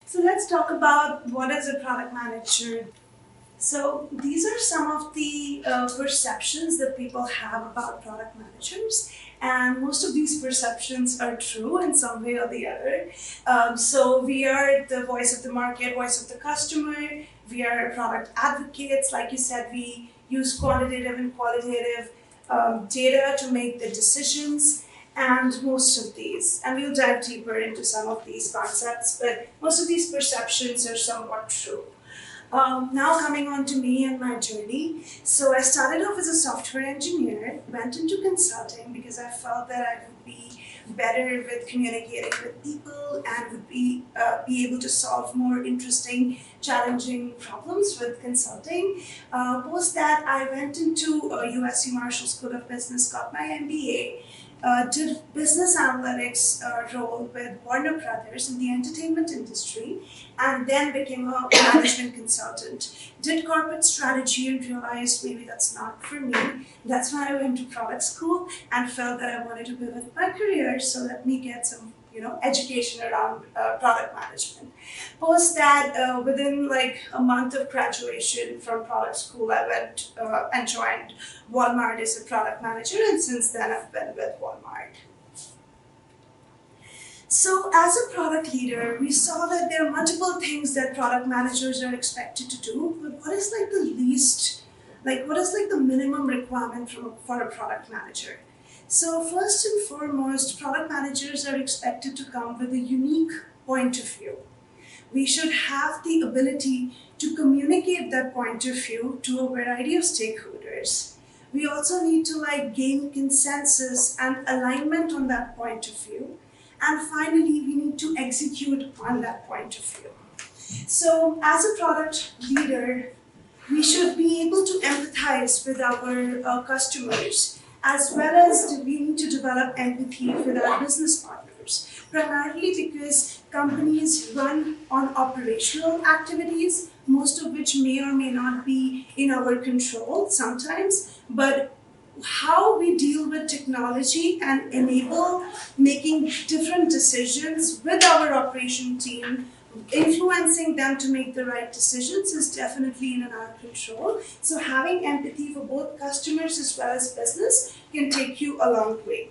So let's talk about what is a product manager. So these are some of the perceptions that people have about product managers, and most of these perceptions are true in some way or the other. So we are the voice of the market, voice of the customer. We are product advocates, like you said. We use quantitative and qualitative data to make the decisions. And most of these, and we'll dive deeper into some of these concepts, but most of these perceptions are somewhat true. Now coming on to me and my journey. So I started off as a software engineer, went into consulting because I felt that I would be better with communicating with people and would be able to solve more interesting, challenging problems with consulting. Post that, I went into USC Marshall School of Business, got my MBA. Did business analytics role with Warner Brothers in the entertainment industry, and then became a management consultant. Did corporate strategy and realized maybe that's not for me. That's when I went to product school and felt that I wanted to pivot my career, so let me get some education around product management. Post that, within like a month of graduation from product school, I went and joined Walmart as a product manager, and since then I've been with Walmart. So as a product leader, we saw that there are multiple things that product managers are expected to do, but what is like the least, like what is like the minimum requirement for a product manager? So first and foremost, product managers are expected to come with a unique point of view. We should have the ability to communicate that point of view to a variety of stakeholders. We also need to gain consensus and alignment on that point of view. And finally, we need to execute on that point of view. So as a product leader, we should be able to empathize with our customers, as well as we need to develop empathy with our business partners, primarily because companies run on operational activities, most of which may or may not be in our control sometimes, but how we deal with technology and enable making different decisions with our operation team, influencing them to make the right decisions is definitely in our control. So having empathy for both customers as well as business can take you a long way.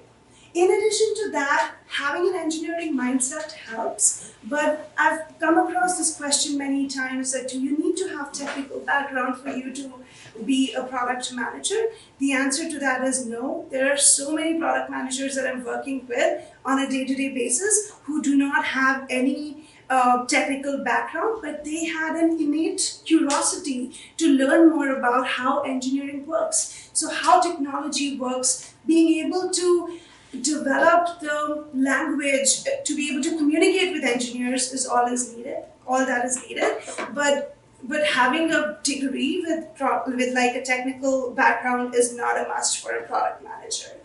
In addition to that, having an engineering mindset helps, but I've come across this question many times that do you need to have technical background for you to be a product manager? The answer to that is no. There are so many product managers that I'm working with on a day-to-day basis who do not have any technical background, but they had an innate curiosity to learn more about how engineering works. So how technology works, being able to develop the language to be able to communicate with engineers is all that is needed. But having a degree with like a technical background is not a must for a product manager.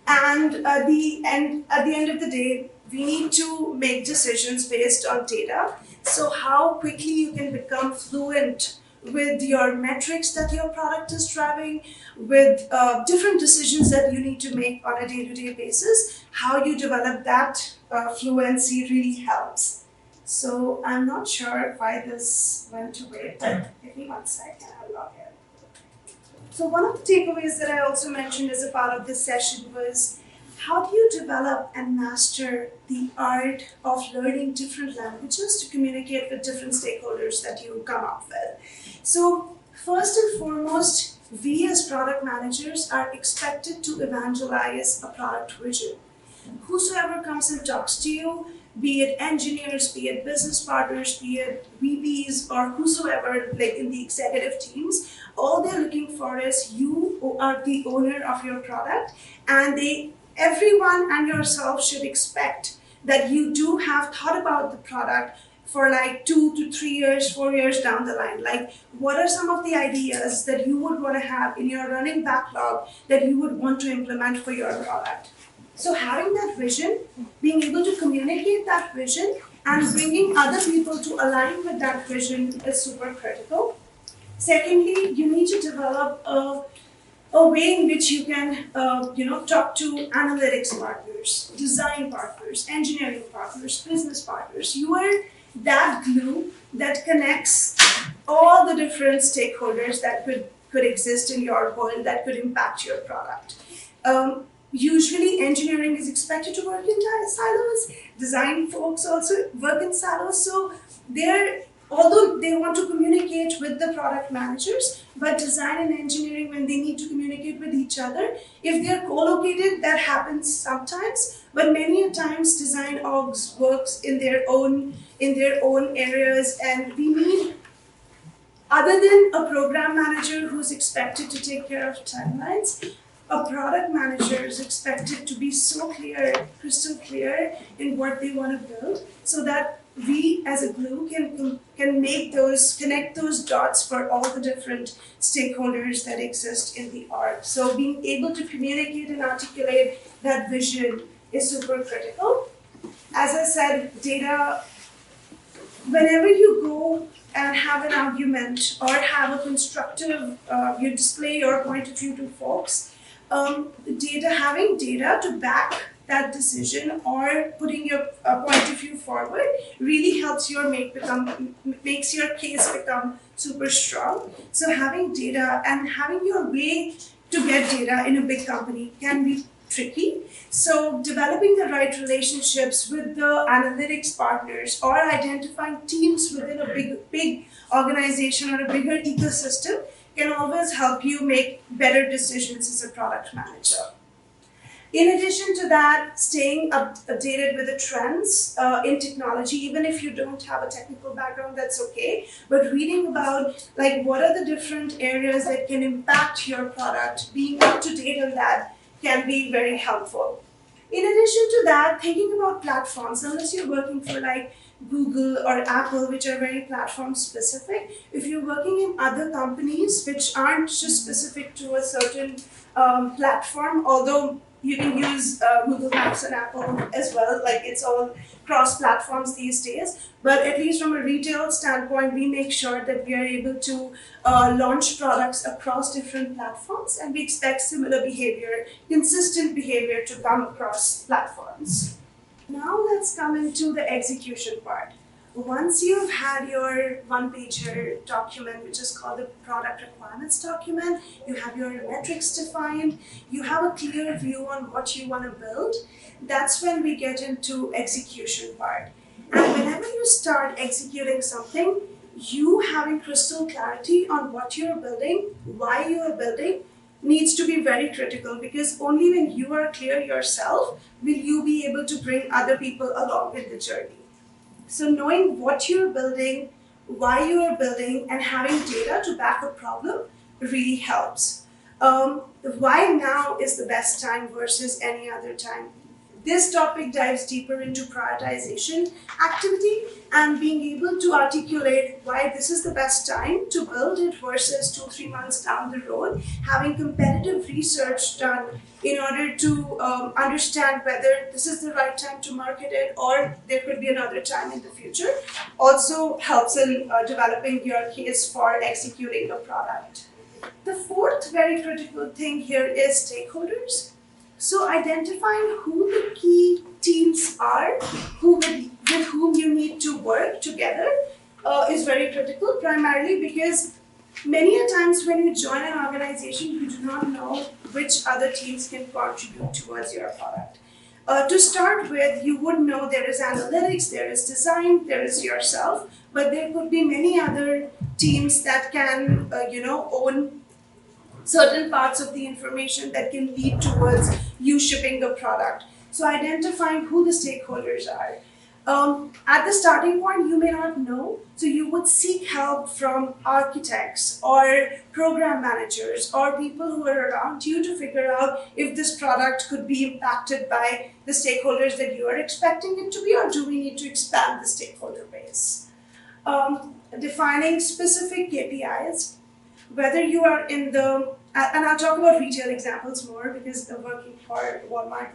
And at the end of the day, we need to make decisions based on data. So how quickly you can become fluent with your metrics that your product is driving, with different decisions that you need to make on a day-to-day basis, how you develop that fluency really helps. So I'm not sure why this went away, but give me 1 second, I'll log in. So one of the takeaways that I also mentioned as a part of this session was, how do you develop and master the art of learning different languages to communicate with different stakeholders that you come up with? So first and foremost, we as product managers are expected to evangelize a product vision. Whosoever comes and talks to you, be it engineers, be it business partners, be it VPs, or whosoever, like in the executive teams, all they're looking for is you are the owner of your product, and everyone and yourself should expect that you do have thought about the product for like 2 to 3 years, 4 years down the line. Like, what are some of the ideas that you would want to have in your running backlog that you would want to implement for your product? So having that vision, being able to communicate that vision, and bringing other people to align with that vision is super critical. Secondly, you need to develop a way in which you can talk to analytics partners, design partners, engineering partners, business partners. You are that glue that connects all the different stakeholders that could exist in your world that could impact your product. Usually, engineering is expected to work in silos. Design folks also work in silos. So they're although they want to communicate with the product managers, but design and engineering, when they need to communicate with each other, if they're co-located, that happens sometimes. But many a times, design orgs works in their own areas, and we need, other than a program manager who's expected to take care of timelines, a product manager is expected to be so clear, crystal clear in what they want to build, so that we as a glue can connect those dots for all the different stakeholders that exist in the org. So being able to communicate and articulate that vision is super critical. As I said, data, whenever you go and have an argument or have a constructive, you display your point of view to folks, having data to back that decision or putting your point of view forward really helps makes your case become super strong. So having data and having your way to get data in a big company can be tricky. So developing the right relationships with the analytics partners or identifying teams within a big organization or a bigger ecosystem can always help you make better decisions as a product manager. In addition to that, staying updated with the trends in technology, even if you don't have a technical background, that's okay. But reading about what are the different areas that can impact your product, being up to date on that can be very helpful. In addition to that, thinking about platforms, unless you're working for Google or Apple, which are very platform specific, if you're working in other companies which aren't just specific to a certain platform, although you can use Google Maps and Apple as well, it's all cross platforms these days. But at least from a retail standpoint, we make sure that we are able to launch products across different platforms, and we expect similar behavior, consistent behavior to come across platforms. Now let's come into the execution part. Once you've had your one-pager document, which is called the product requirements document, you have your metrics defined, you have a clear view on what you want to build, that's when we get into execution part. And whenever you start executing something, you having crystal clarity on what you're building, why you're building, needs to be very critical, because only when you are clear yourself will you be able to bring other people along with the journey. So knowing what you're building, why you are building, and having data to back a problem really helps. Why now is the best time versus any other time? This topic dives deeper into prioritization activity and being able to articulate why this is the best time to build it versus 2-3 months down the road. Having competitive research done in order to understand whether this is the right time to market it or there could be another time in the future also helps in developing your case for executing a product. The fourth very critical thing here is stakeholders. So identifying who the key teams are, with whom you need to work together is very critical, primarily because many a times when you join an organization, you do not know which other teams can contribute towards your product. To start with, you would know there is analytics, there is design, there is yourself, but there could be many other teams that can, own certain parts of the information that can lead towards you shipping the product. So identifying who the stakeholders are. At the starting point, you may not know, so you would seek help from architects or program managers or people who are around you to figure out if this product could be impacted by the stakeholders that you are expecting it to be, or do we need to expand the stakeholder base. Defining specific KPIs, whether you are in the, and I'll talk about retail examples more because I'm working for Walmart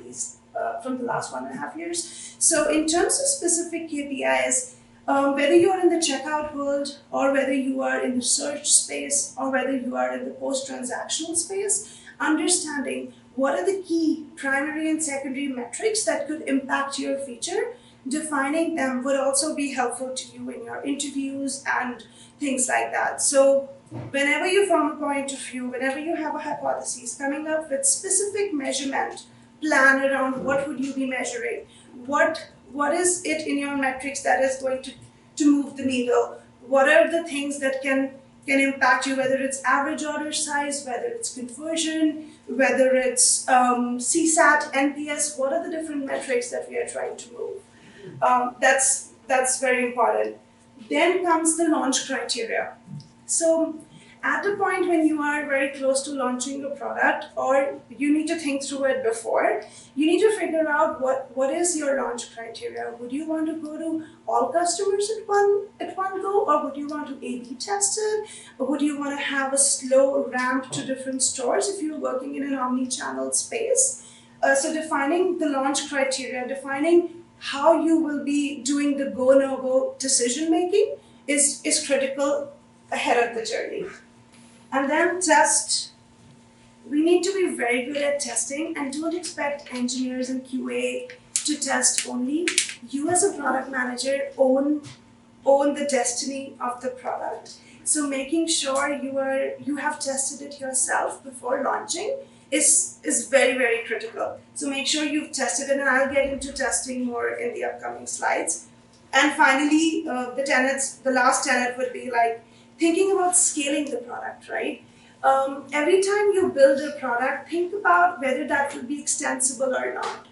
from the last 1.5 years. So in terms of specific KPIs, whether you are in the checkout world or whether you are in the search space or whether you are in the post-transactional space, understanding what are the key primary and secondary metrics that could impact your feature defining them would also be helpful to you in your interviews and things like that. So whenever you form a point of view, whenever you have a hypothesis, coming up with specific measurement plan around what would you be measuring, what is it in your metrics that is going to move the needle, what are the things that can impact you, whether it's average order size, whether it's conversion, whether it's CSAT, NPS, what are the different metrics that we are trying to move? That's very important. Then comes the launch criteria. So at the point when you are very close to launching a product, or you need to think through it before, you need to figure out what is your launch criteria. Would you want to go to all customers at one go, or would you want to A/B test it, or would you want to have a slow ramp to different stores if you're working in an omni-channel space? So defining the launch criteria, defining how you will be doing the go no go decision making is critical ahead of the journey. And then test. We need to be very good at testing, and don't expect engineers and QA to test only. You as a product manager own the destiny of the product. So making sure you have tested it yourself before launching is very, very critical. So make sure you've tested it, and I'll get into testing more in the upcoming slides. And finally, the last tenet would be like thinking about scaling the product, right? Every time you build a product, think about whether that will be extensible or not.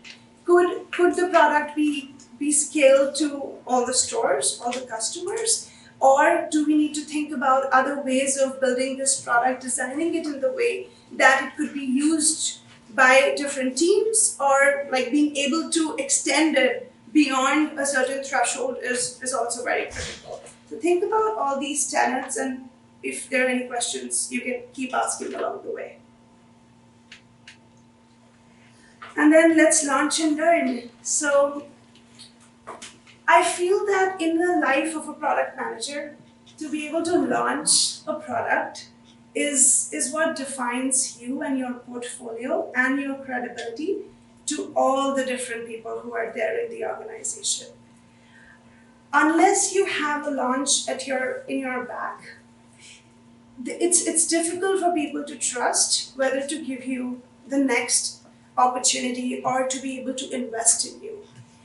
Could the product be scaled to all the stores, all the customers? Or do we need to think about other ways of building this product, designing it in the way that it could be used by different teams, or like being able to extend it beyond a certain threshold is also very critical. So think about all these tenets, and if there are any questions, you can keep asking along the way. And then let's launch and learn. So I feel that in the life of a product manager, to be able to launch a product is what defines you and your portfolio and your credibility to all the different people who are there in the organization. Unless you have a launch in your back, it's difficult for people to trust whether to give you the next opportunity or to be able to invest in you.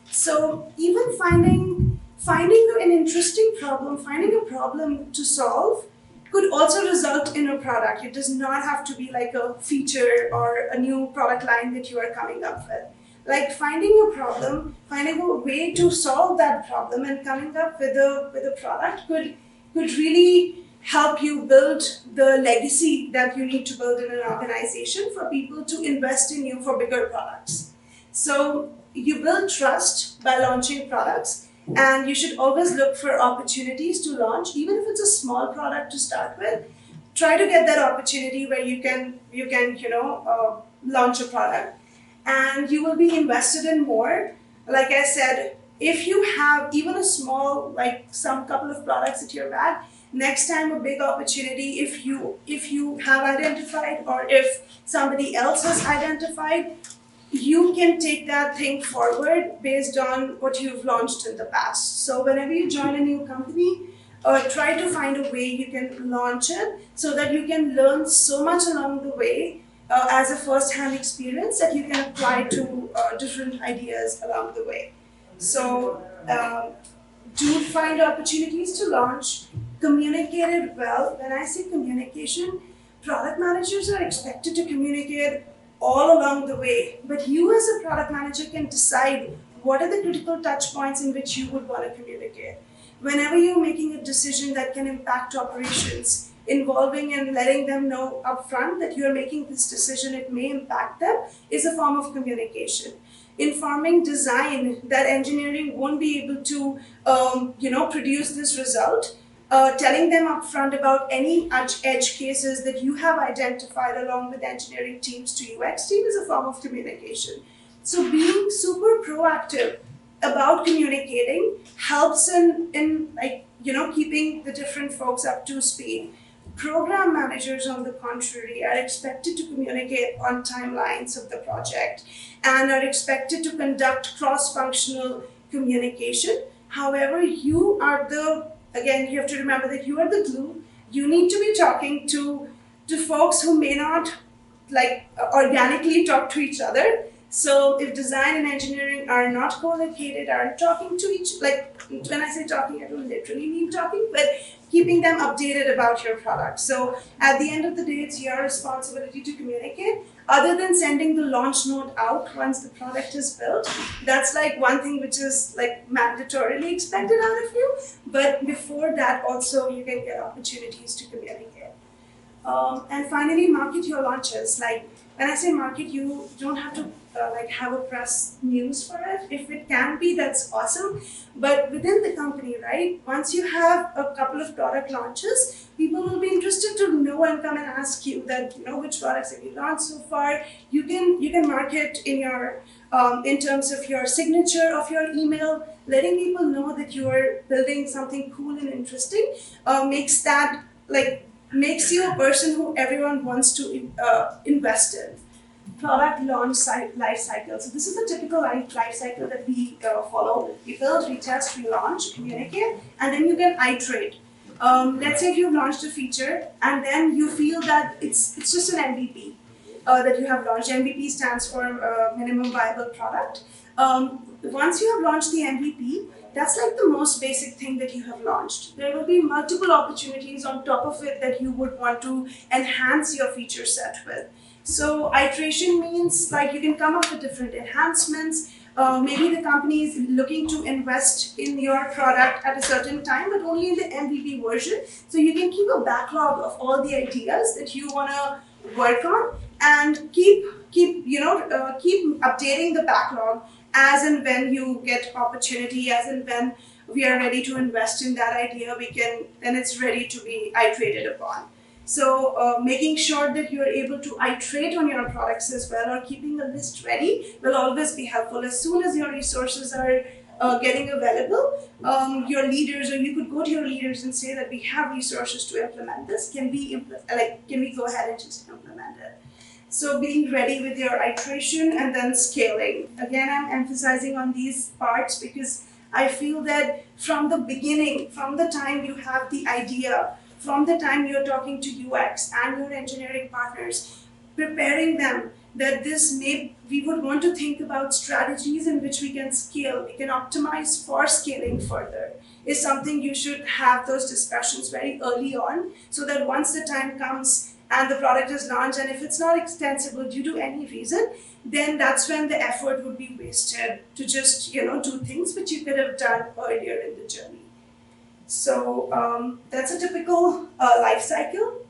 So even finding an interesting problem, finding a problem to solve could also result in a product. It does not have to be like a feature or a new product line that you are coming up with. Like finding a problem, finding a way to solve that problem and coming up with a product could really help you build the legacy that you need to build in an organization for people to invest in you for bigger products. So you build trust by launching products, and you should always look for opportunities to launch, even if it's a small product to start with. Try to get that opportunity where you can launch a product, and you will be invested in more. Like I said, if you have even a small, like some couple of products at your back, next time a big opportunity, if you have identified or if somebody else has identified, you can take that thing forward based on what you've launched in the past. So whenever you join a new company, try to find a way you can launch it so that you can learn so much along the way as a first-hand experience that you can apply to different ideas along the way. So do find opportunities to launch, communicate it well. When I say communication, product managers are expected to communicate all along the way, but you as a product manager can decide what are the critical touch points in which you would want to communicate. Whenever you're making a decision that can impact operations, involving and letting them know upfront that you're making this decision, it may impact them, is a form of communication. Informing design that engineering won't be able to produce this result, telling them upfront about any edge cases that you have identified along with engineering teams to UX team is a form of communication. So being super proactive about communicating helps in keeping the different folks up to speed. Program managers, on the contrary, are expected to communicate on timelines of the project and are expected to conduct cross-functional communication. However, you are the, again, you have to remember that you are the glue. You need to be talking to folks who may not like organically talk to each other. So if design and engineering are not co-located, aren't talking to each, like when I say talking, I don't literally mean talking, but keeping them updated about your product. So at the end of the day, it's your responsibility to communicate. Other than sending the launch note out once the product is built, that's like one thing which is like mandatorily expected out of you. But before that, also you can get opportunities to communicate. And finally, market your launches. Like when I say market, you don't have to like have a press news for it. If it can be, that's awesome. But within the company, right? Once you have a couple of product launches, people will be interested to know and come and ask you that which products have you launched so far. You can market in your in terms of your signature of your email, letting people know that you are building something cool and interesting. Makes you a person who everyone wants to invest in. Product launch life cycle. So this is the typical life cycle that we follow. We build, we test, we launch, communicate, and then you can iterate. Let's say if you've launched a feature and then you feel that it's just an MVP that you have launched. MVP stands for minimum viable product. Once you have launched the MVP, that's like the most basic thing that you have launched. There will be multiple opportunities on top of it that you would want to enhance your feature set with. So iteration means like you can come up with different enhancements. Maybe the company is looking to invest in your product at a certain time, but only in the MVP version. So you can keep a backlog of all the ideas that you want to work on, and keep updating the backlog as and when you get opportunity, as and when we are ready to invest in that idea, then it's ready to be iterated upon. So making sure that you are able to iterate on your products as well, or keeping a list ready, will always be helpful. As soon as your resources are getting available, your leaders, or you could go to your leaders and say that we have resources to implement this. Can we go ahead and just implement it? So being ready with your iteration and then scaling. Again, I'm emphasizing on these parts because I feel that from the beginning, from the time you have the idea, from the time you're talking to UX and your engineering partners, preparing them that we would want to think about strategies in which we can scale, we can optimize for scaling further, is something you should have those discussions very early on, so that once the time comes and the product is launched, and if it's not extensible due to any reason, then that's when the effort would be wasted to just do things which you could have done earlier in the journey. So that's a typical life cycle.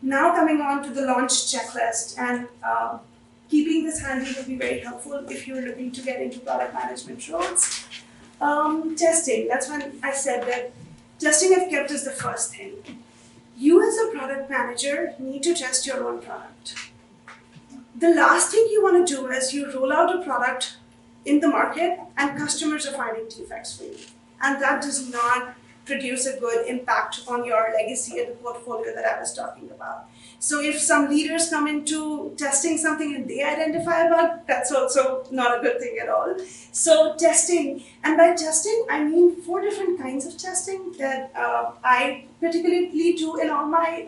Now coming on to the launch checklist, and keeping this handy will be very helpful if you're looking to get into product management roles. Testing, that's when I said that testing if kept is the first thing. You as a product manager need to test your own product. The last thing you want to do is you roll out a product in the market and customers are finding defects for you. And that does not produce a good impact on your legacy and the portfolio that I was talking about. So if some leaders come into testing something and they identify a bug, that's also not a good thing at all. So testing, and by testing, I mean 4 different kinds of testing that I particularly do in all my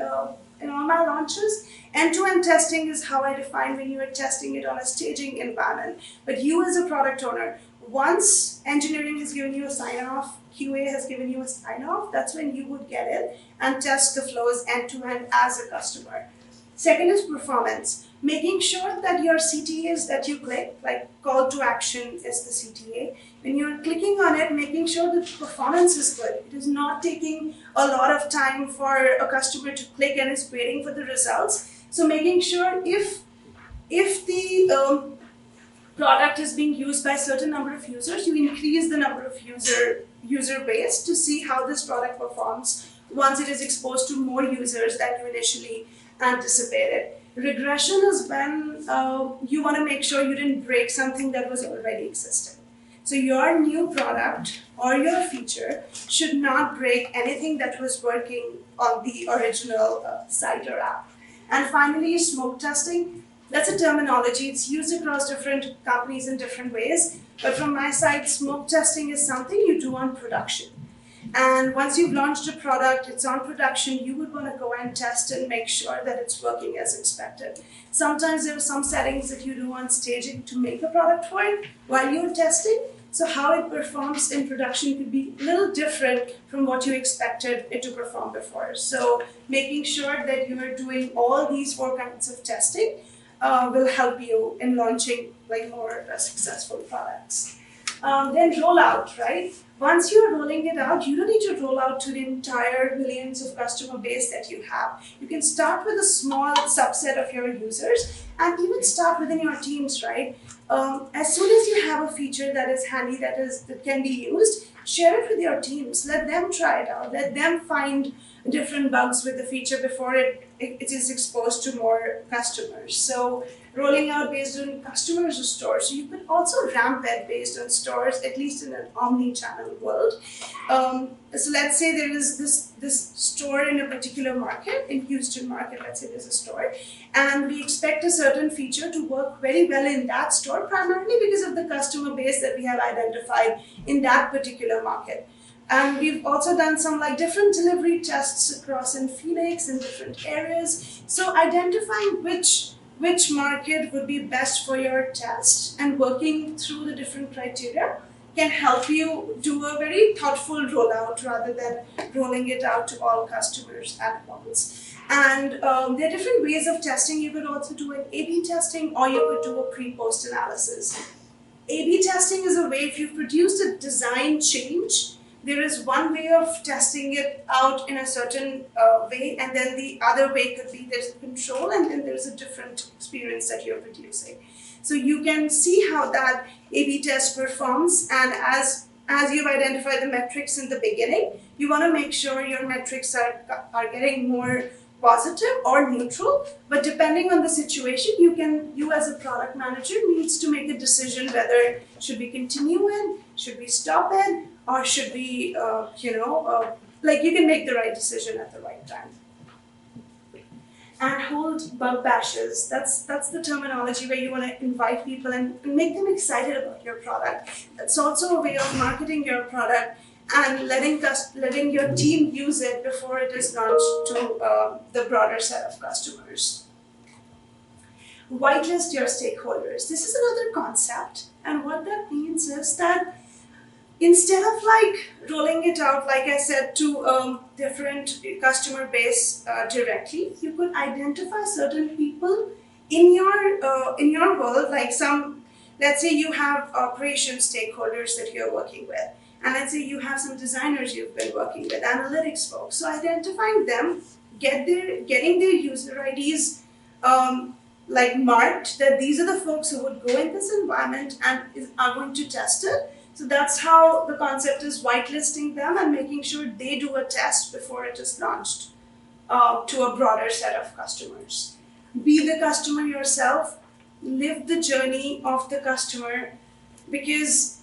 launches. End-to-end testing is how I define when you are testing it on a staging environment. But you as a product owner, once engineering has given you a sign-off, QA has given you a sign-off, that's when you would get in and test the flows end-to-end as a customer. Second is performance. Making sure that your CTAs that you click, like call to action is the CTA, when you're clicking on it, making sure that the performance is good. It is not taking a lot of time for a customer to click and is waiting for the results. So making sure if the product is being used by a certain number of users, you increase the number of user base to see how this product performs once it is exposed to more users than you initially anticipated. Regression is when you want to make sure you didn't break something that was already existing. So your new product or your feature should not break anything that was working on the original site or app. And finally, smoke testing. That's a terminology. It's used across different companies in different ways. But from my side, smoke testing is something you do on production. And once you've launched a product, it's on production, you would want to go and test and make sure that it's working as expected. Sometimes there are some settings that you do on staging to make the product work while you're testing. So how it performs in production could be a little different from what you expected it to perform before. So making sure that you are doing all these 4 kinds of testing will help you in launching like more successful products. Then rollout, right? Once you're rolling it out, you don't need to roll out to the entire millions of customer base that you have. You can start with a small subset of your users and even start within your teams, right? As soon as you have a feature that is handy, that can be used, share it with your teams. Let them try it out. Let them find different bugs with the feature before it is exposed to more customers. So rolling out based on customers or stores. So you could also ramp it based on stores, at least in an omni-channel world. So let's say there is this store in a particular market, in Houston market, let's say there's a store, and we expect a certain feature to work very well in that store, primarily because of the customer base that we have identified in that particular market. And we've also done some like different delivery tests across in Phoenix in different areas. So identifying which market would be best for your test and working through the different criteria can help you do a very thoughtful rollout rather than rolling it out to all customers at once. And there are different ways of testing. You could also do an A/B testing, or you could do a pre-post analysis. A/B testing is a way if you've produced a design change, there is one way of testing it out in a certain way, and then the other way could be there's a control and then there's a different experience that you're producing. So you can see how that A/B test performs, and as you've identified the metrics in the beginning, you want to make sure your metrics are getting more positive or neutral, but depending on the situation, you as a product manager needs to make a decision whether should we continue it, should we stop it, or should we, like you can make the right decision at the right time. And hold bug bashes. That's the terminology where you want to invite people and make them excited about your product. That's also a way of marketing your product and letting your team use it before it is launched to the broader set of customers. Whitelist your stakeholders. This is another concept, and what that means is that instead of like rolling it out, like I said, to different customer base directly, you could identify certain people in your world, like let's say you have operations stakeholders that you're working with, and let's say you have some designers you've been working with, analytics folks. So identifying them, getting their user IDs like marked that these are the folks who would go in this environment and are going to test it. So that's how the concept is, whitelisting them and making sure they do a test before it is launched to a broader set of customers. Be the customer yourself, live the journey of the customer, because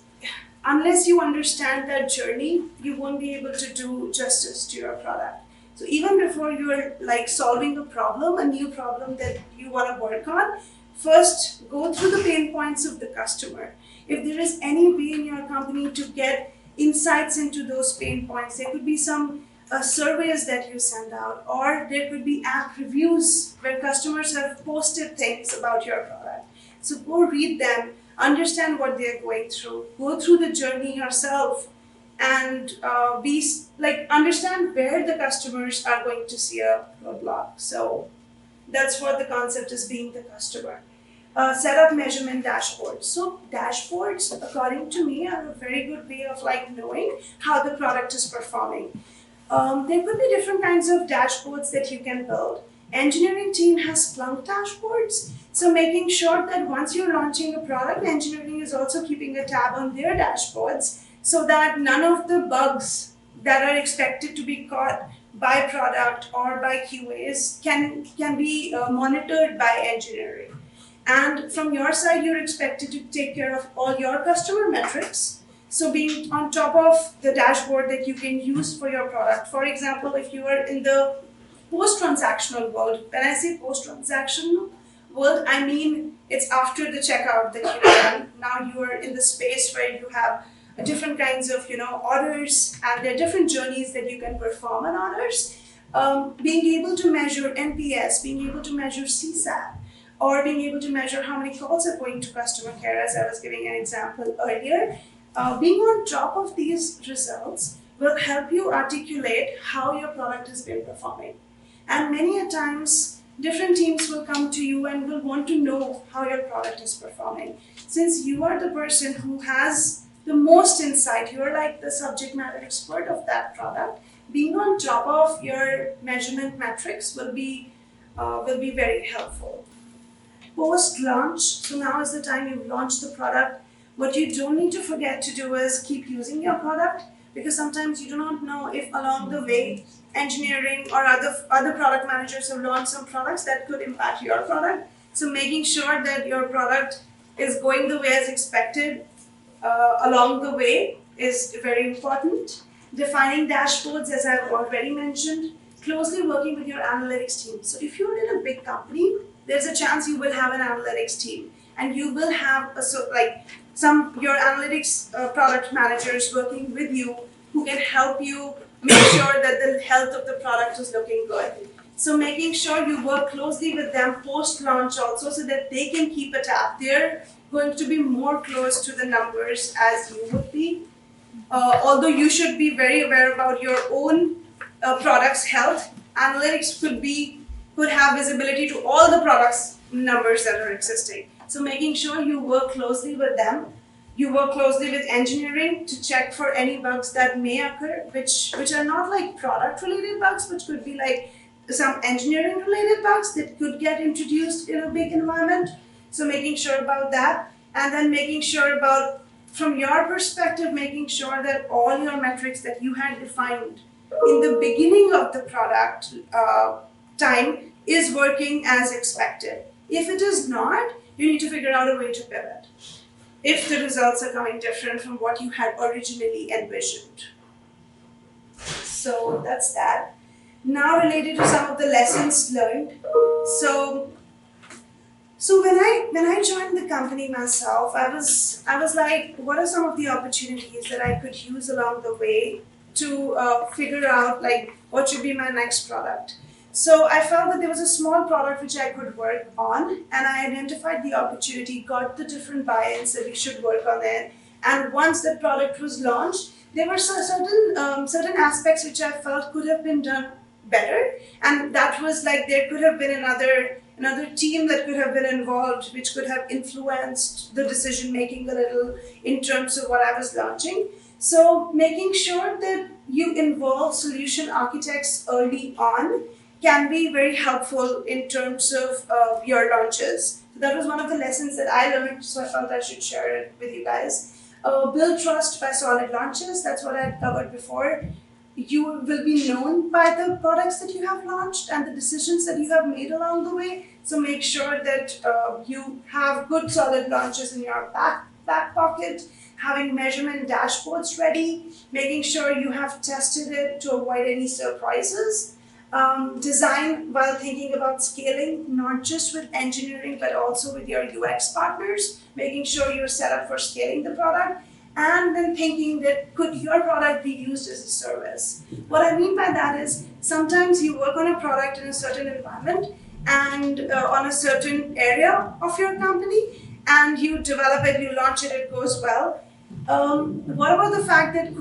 unless you understand that journey, you won't be able to do justice to your product. So even before you're like solving a problem, a new problem that you want to work on, first go through the pain points of the customer. If there is any way in your company to get insights into those pain points, there could be some surveys that you send out, or there could be app reviews where customers have posted things about your product. So go read them, understand what they're going through, go through the journey yourself, and understand where the customers are going to see a roadblock. So that's what the concept is, being the customer. Set up measurement dashboards. So dashboards, according to me, are a very good way of like knowing how the product is performing. There could be different kinds of dashboards that you can build. Engineering team has Splunk dashboards. So making sure that once you're launching a product, engineering is also keeping a tab on their dashboards so that none of the bugs that are expected to be caught by product or by QAs can be monitored by engineering. And from your side, you're expected to take care of all your customer metrics. So being on top of the dashboard that you can use for your product. For example, if you are in the post-transactional world, when I say post-transactional world, I mean it's after the checkout that you've done. Now you are in the space where you have different kinds of orders, and there are different journeys that you can perform on orders. Being able to measure NPS, being able to measure CSAT, or being able to measure how many calls are going to customer care, as I was giving an example earlier. Being on top of these results will help you articulate how your product has been performing. And many a times, different teams will come to you and will want to know how your product is performing. Since you are the person who has the most insight, you are like the subject matter expert of that product, being on top of your measurement metrics will be very helpful. Post-launch, so now is the time you've launched the product. What you don't need to forget to do is keep using your product, because sometimes you do not know if along the way engineering or other product managers have launched some products that could impact your product. So making sure that your product is going the way as expected along the way is very important. Defining dashboards, as I've already mentioned, closely working with your analytics team. So if you're in a big company, there's a chance you will have an analytics team, and you will have your analytics product managers working with you who can help you make sure that the health of the product is looking good. So making sure you work closely with them post-launch also, so that they can keep a tab. They're going to be more close to the numbers as you would be. Although you should be very aware about your own product's health, analytics could have visibility to all the products numbers that are existing. So making sure you work closely with them. You work closely with engineering to check for any bugs that may occur, which are not like product related bugs, but could be like some engineering related bugs that could get introduced in a big environment. So making sure about that, and then making sure about, from your perspective, making sure that all your metrics that you had defined in the beginning of the product time is working as expected. If it is not, you need to figure out a way to pivot if the results are coming different from what you had originally envisioned. So that's that. Now related to some of the lessons learned. So when I joined the company myself, I was like, what are some of the opportunities that I could use along the way to figure out like what should be my next product. So I felt that there was a small product which I could work on, and I identified the opportunity, got the different buy-ins that we should work on it. And once the product was launched, there were certain aspects which I felt could have been done better, and that was like there could have been another team that could have been involved, which could have influenced the decision making a little in terms of what I was launching. So making sure that you involve solution architects early on can be very helpful in terms of your launches. So that was one of the lessons that I learned, so I felt I should share it with you guys. Build trust by solid launches. That's what I covered before. You will be known by the products that you have launched and the decisions that you have made along the way. So make sure that you have good solid launches in your back pocket, having measurement dashboards ready, making sure you have tested it to avoid any surprises. Design while thinking about scaling, not just with engineering, but also with your UX partners, making sure you're set up for scaling the product. And then thinking that could your product be used as a service? What I mean by that is sometimes you work on a product in a certain environment and on a certain area of your company, and you develop it, you launch it, it goes well. What about the fact that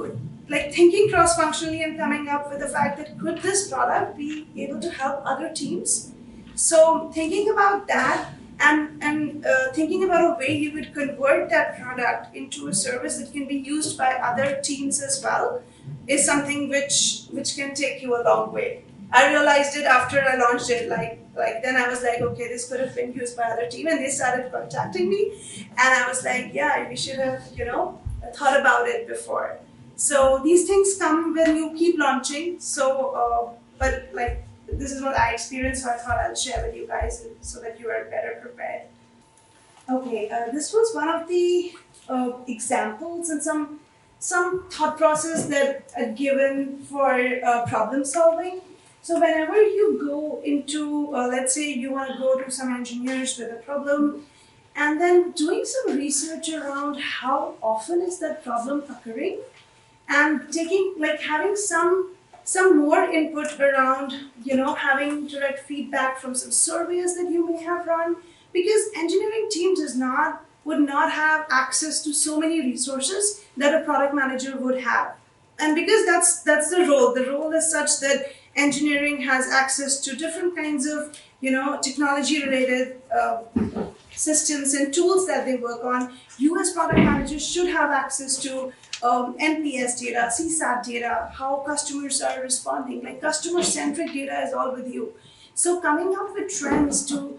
thinking cross-functionally and coming up with the fact that could this product be able to help other teams? So thinking about that, and thinking about a way you would convert that product into a service that can be used by other teams as well is something which can take you a long way. I realized it after I launched it, then I was like, okay, this could have been used by other team, and they started contacting me, and I was like, yeah, we should have, thought about it before. So these things come when you keep launching. So, this is what I experienced, so I thought I'll share with you guys so that you are better prepared. Okay, this was one of the examples and some thought process that are given for problem solving. So whenever you go into, let's say you want to go to some engineers with a problem, and then doing some research around how often is that problem occurring, and taking like having some more input around, having direct feedback from some surveys that you may have run, because engineering team would not have access to so many resources that a product manager would have. And because that's the role is such that engineering has access to different kinds of, technology related systems and tools that they work on. You as product managers should have access to NPS data, CSAT data, how customers are responding. Like customer centric data is all with you. So coming up with trends to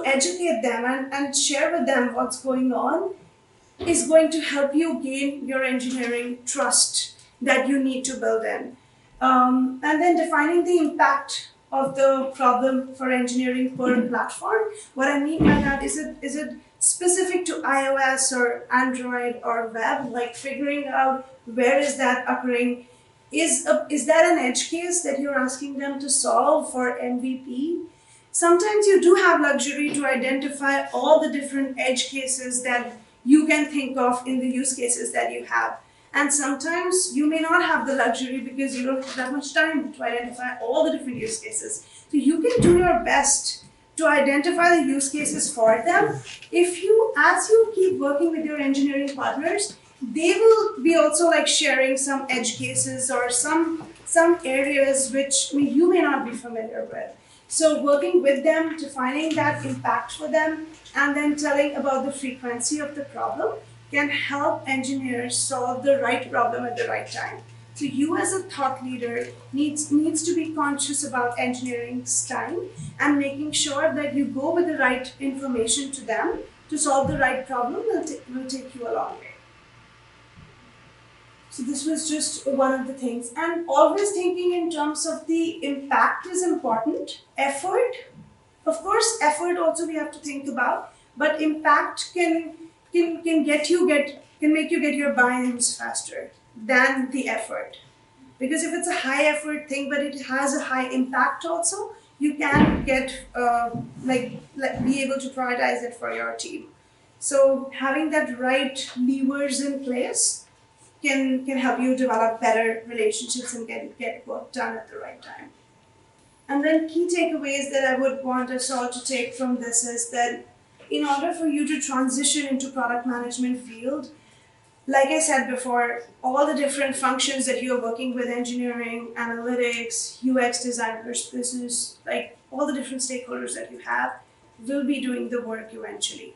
educate them and share with them what's going on is going to help you gain your engineering trust that you need to build in. And then defining the impact of the problem for engineering per platform. What I mean by that is it specific to iOS or Android or web? Like figuring out where is that occurring? Is that an edge case that you're asking them to solve for MVP? Sometimes you do have luxury to identify all the different edge cases that you can think of in the use cases that you have. And sometimes you may not have the luxury because you don't have that much time to identify all the different use cases. So you can do your best to identify the use cases for them. As you keep working with your engineering partners, they will be also like sharing some edge cases or some areas which you may not be familiar with. So working with them, defining that impact for them, and then telling about the frequency of the problem can help engineers solve the right problem at the right time. So you as a thought leader needs to be conscious about engineering's time and making sure that you go with the right information to them to solve the right problem will take you a long way. So this was just one of the things. And always thinking in terms of the impact is important. Effort, of course, effort also we have to think about, but impact can make you get your buy-ins faster than the effort. Because if it's a high effort thing, but it has a high impact also, you can get be able to prioritize it for your team. So having that right levers in place can help you develop better relationships and get work done at the right time. And then key takeaways that I would want us all to take from this is that in order for you to transition into product management field, like I said before, all the different functions that you're working with, engineering, analytics, UX designers, business, like all the different stakeholders that you have will be doing the work eventually.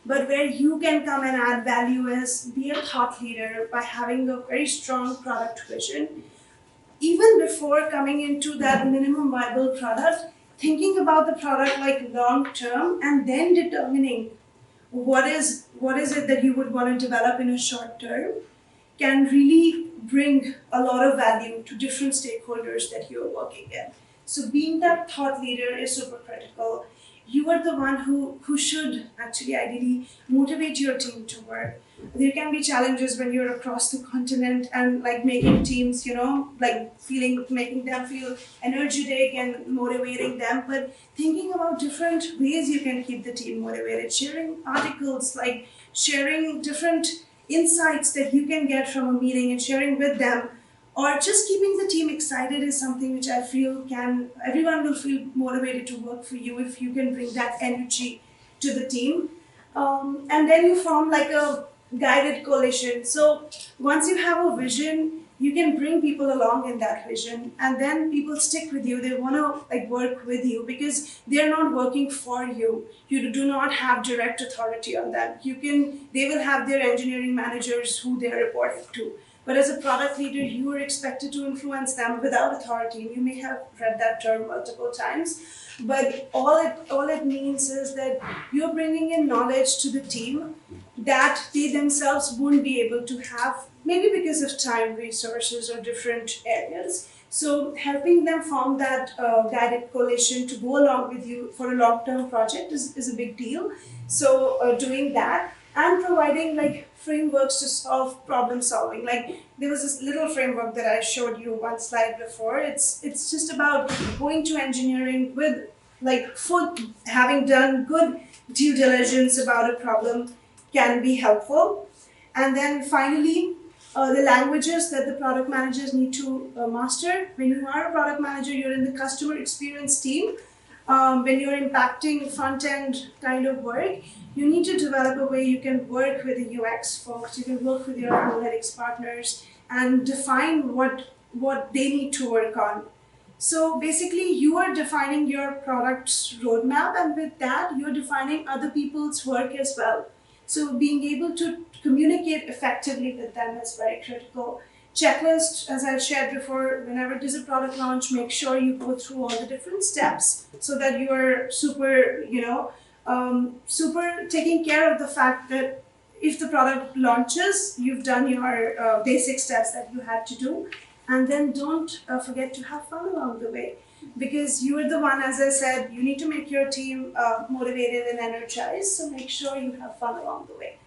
But where you can come and add value is be a thought leader by having a very strong product vision. Even before coming into that minimum viable product, thinking about the product like long term and then determining what is it that you would want to develop in a short term can really bring a lot of value to different stakeholders that you're working in. So being that thought leader is super critical. You are the one who should actually ideally motivate your team to work. There can be challenges when you're across the continent and like making teams, making them feel energetic and motivating them, but thinking about different ways you can keep the team motivated, sharing articles, like sharing different insights that you can get from a meeting and sharing with them, or just keeping the team excited is something which I feel everyone will feel motivated to work for you if you can bring that energy to the team. And then you form like a guided coalition. So once you have a vision, you can bring people along in that vision, and then people stick with you. They want to like work with you because they're not working for you. You do not have direct authority on them. They will have their engineering managers who they're reporting to. But as a product leader, you are expected to influence them without authority. And you may have read that term multiple times. But all it means is that you're bringing in knowledge to the team that they themselves wouldn't be able to have, maybe because of time, resources, or different areas. So helping them form that guided coalition to go along with you for a long-term project is a big deal. So doing that. and providing like frameworks to solve problem solving. Like there was this little framework that I showed you one slide before. It's just about going to engineering with like full having done good due diligence about a problem can be helpful. And then finally, the languages that the product managers need to master. When you are a product manager, you're in the customer experience team. When you're impacting front end kind of work, you need to develop a way you can work with the UX folks, you can work with your analytics partners and define what they need to work on. So basically, you are defining your product's roadmap, and with that, you're defining other people's work as well. So being able to communicate effectively with them is very critical. Checklist, as I shared before, whenever there's a product launch, make sure you go through all the different steps so that you are super, super taking care of the fact that if the product launches, you've done your basic steps that you had to do. And then don't forget to have fun along the way, because you are the one, as I said, you need to make your team motivated and energized. So make sure you have fun along the way.